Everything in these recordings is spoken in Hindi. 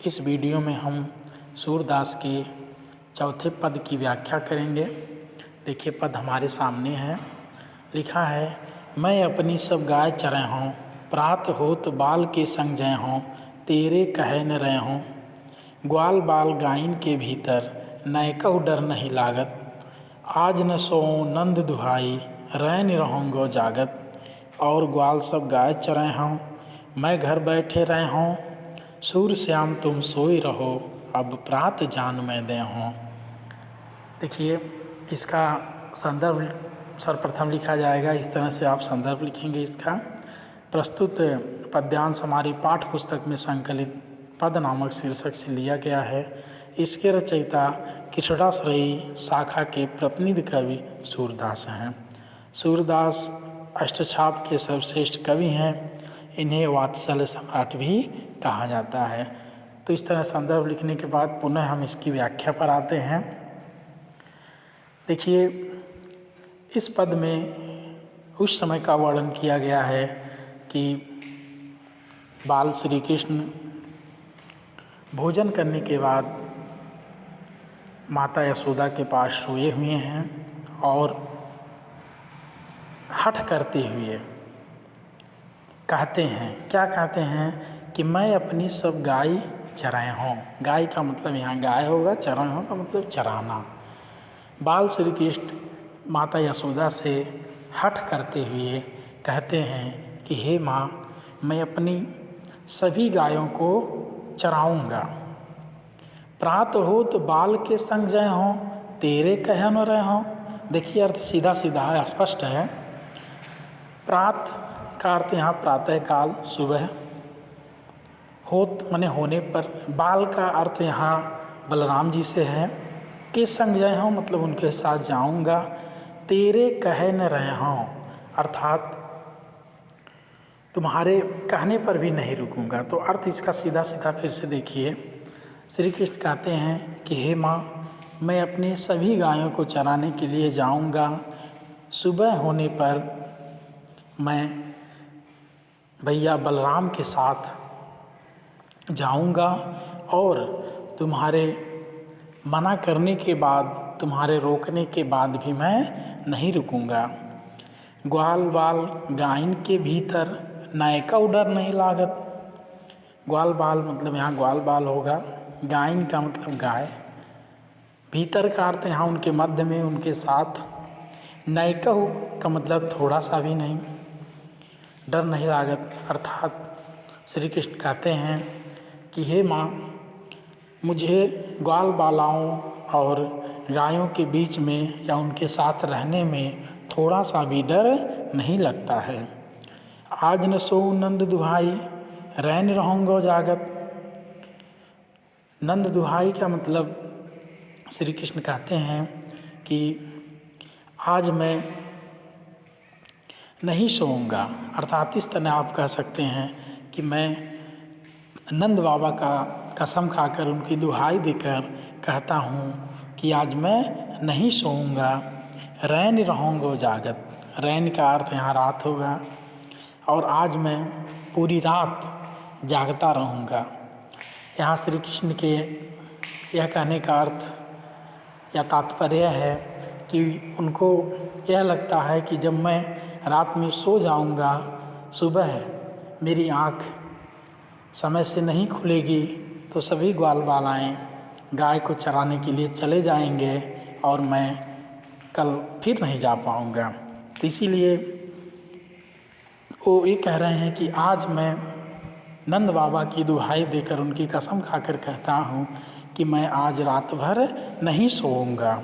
इस वीडियो में हम सूरदास के चौथे पद की व्याख्या करेंगे। देखिए पद हमारे सामने है। लिखा है, मैं अपनी सब गाय चरै हों, प्रात होत बाल के संग जय हों, तेरे कहे न रह हों। ग्वाल बाल गायन के भीतर, नैकहु डर नहीं लागत। आज न सोऊं नंद दुहाई, रैन रहूँगो जागत। और ग्वाल सब गाय चरै हों, मैं घर बैठे रह हों। सूर श्याम तुम सोई रहो, अब प्रात जान मैं दे हों। देखिए इसका संदर्भ सर्वप्रथम लिखा जाएगा। इस तरह से आप संदर्भ लिखेंगे। इसका प्रस्तुत पद्यांश हमारी पाठ्य पुस्तक में संकलित पद नामक शीर्षक से लिया गया है। इसके रचयिता कृष्णाश्रयी शाखा के प्रतिनिधि कवि सूरदास हैं। सूरदास अष्टछाप के सर्वश्रेष्ठ कवि हैं। इन्हें वात्सल्य सम्राट भी कहा जाता है। तो इस तरह संदर्भ लिखने के बाद पुनः हम इसकी व्याख्या पर आते हैं। देखिए इस पद में उस समय का वर्णन किया गया है कि बाल श्री कृष्ण भोजन करने के बाद माता यशोदा के पास सोए हुए हैं और हठ करते हुए कहते हैं, क्या कहते हैं कि मैं अपनी सब गाय चराए हों। गाय का मतलब यहाँ गाय होगा, चराए हों का मतलब चराना। बाल श्री कृष्ण माता यशोदा से हठ करते हुए कहते हैं कि हे माँ, मैं अपनी सभी गायों को चराऊँगा। प्रात हो तो बाल के संग जय हों, तेरे कहे न रह हों। देखिए अर्थ सीधा सीधा है, स्पष्ट है। प्रात का अर्थ यहाँ प्रातः काल, सुबह। होत माने होने पर। बाल का अर्थ यहाँ बलराम जी से है। के संग जय हों मतलब उनके साथ जाऊँगा। तेरे कहे न रह हों अर्थात तुम्हारे कहने पर भी नहीं रुकूंगा। तो अर्थ इसका सीधा सीधा फिर से देखिए। श्री कृष्ण कहते हैं कि हे माँ, मैं अपने सभी गायों को चराने के लिए जाऊंगा। सुबह होने पर मैं भैया बलराम के साथ जाऊंगा और तुम्हारे मना करने के बाद, तुम्हारे रोकने के बाद भी मैं नहीं रुकूंगा। ग्वाल बाल गायन के भीतर, नैकहु डर नहीं लागत। ग्वाल बाल मतलब यहाँ ग्वाल बाल होगा। गायन का मतलब गाय। भीतर का अर्थ यहाँ उनके मध्य में, उनके साथ। नैकहु का मतलब थोड़ा सा भी नहीं, डर नहीं लागत अर्थात श्री कृष्ण कहते हैं कि हे माँ, मुझे ग्वाल बालाओं और गायों के बीच में या उनके साथ रहने में थोड़ा सा भी डर नहीं लगता है। आज न सोऊं नंद दुहाई, रैन रहूँगो जागत। नंद दुहाई का मतलब श्री कृष्ण कहते हैं कि आज मैं नहीं सोऊंगा। अर्थात इस तरह आप कह सकते हैं कि मैं नंद बाबा का कसम खाकर, उनकी दुहाई देकर कहता हूँ कि आज मैं नहीं सोऊंगा। रैन रहूँगो जागत। रैन का अर्थ यहाँ रात होगा और आज मैं पूरी रात जागता रहूँगा। यहाँ श्री कृष्ण के यह कहने का अर्थ या तात्पर्य है कि उनको यह लगता है कि जब मैं रात में सो जाऊंगा, सुबह मेरी आँख समय से नहीं खुलेगी तो सभी ग्वाल बालाएँ गाय को चराने के लिए चले जाएंगे और मैं कल फिर नहीं जा पाऊंगा। तो इसीलिए वो ये कह रहे हैं कि आज मैं नंद बाबा की दुहाई देकर, उनकी कसम खाकर कहता हूँ कि मैं आज रात भर नहीं सोऊंगा।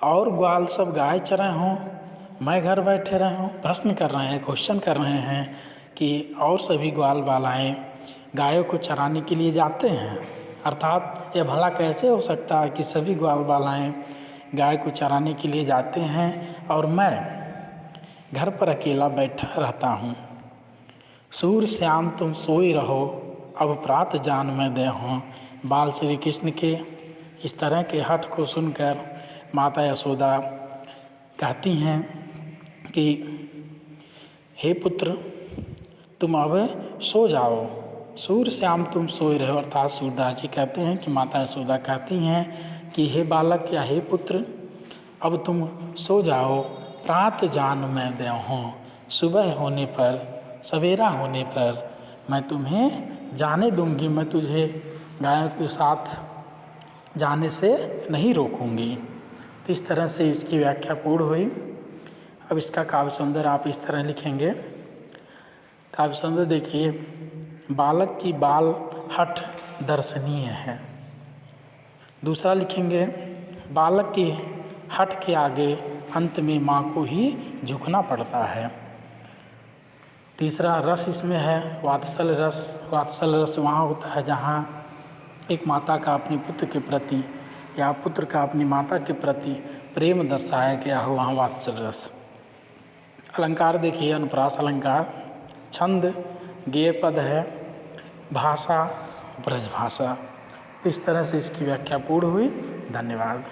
और ग्वाल सब गाय चरे हों, मैं घर बैठे रहे हों। प्रश्न कर रहे हैं, क्वेश्चन कर रहे हैं कि और सभी ग्वाल बालाएँ गायों को चराने के लिए जाते हैं। अर्थात यह भला कैसे हो सकता है कि सभी ग्वाल बालाएँ गाय को चराने के लिए जाते हैं और मैं घर पर अकेला बैठा रहता हूँ। सूर श्याम तुम सोई रहो, अब प्रात जान मैं दे हों। बाल श्री कृष्ण के इस तरह के हठ को सुनकर माता यशोदा कहती हैं कि हे पुत्र, तुम अब सो जाओ सूर श्याम तुम सोए रहो। अर्थात सूरदास जी कहते हैं कि माता यशोदा कहती हैं कि हे बालक या हे पुत्र, अब तुम सो जाओ, प्रात जान मैं देहूँ। सुबह होने पर, सवेरा होने पर मैं तुम्हें जाने दूंगी, मैं तुझे गायों के साथ जाने से नहीं रोकूंगी। तो इस तरह से इसकी व्याख्या पूर्ण हुई। अब इसका काव्य सौंदर्य आप इस तरह लिखेंगे। काव्य सौंदर्य देखिए, बालक की बाल हठ दर्शनीय है। दूसरा लिखेंगे, बालक की हठ के आगे अंत में माँ को ही झुकना पड़ता है। तीसरा रस इसमें है वात्सल रस। वात्सल रस वहाँ होता है जहाँ एक माता का अपने पुत्र के प्रति या पुत्र का अपनी माता के प्रति प्रेम दर्शाया गया हो, वहाँ वात्सल रस। अलंकार देखिए, अनुप्रास अलंकार, छंद गेय पद है, भाषा ब्रजभाषा। तो इस तरह से इसकी व्याख्या पूर्ण हुई। धन्यवाद।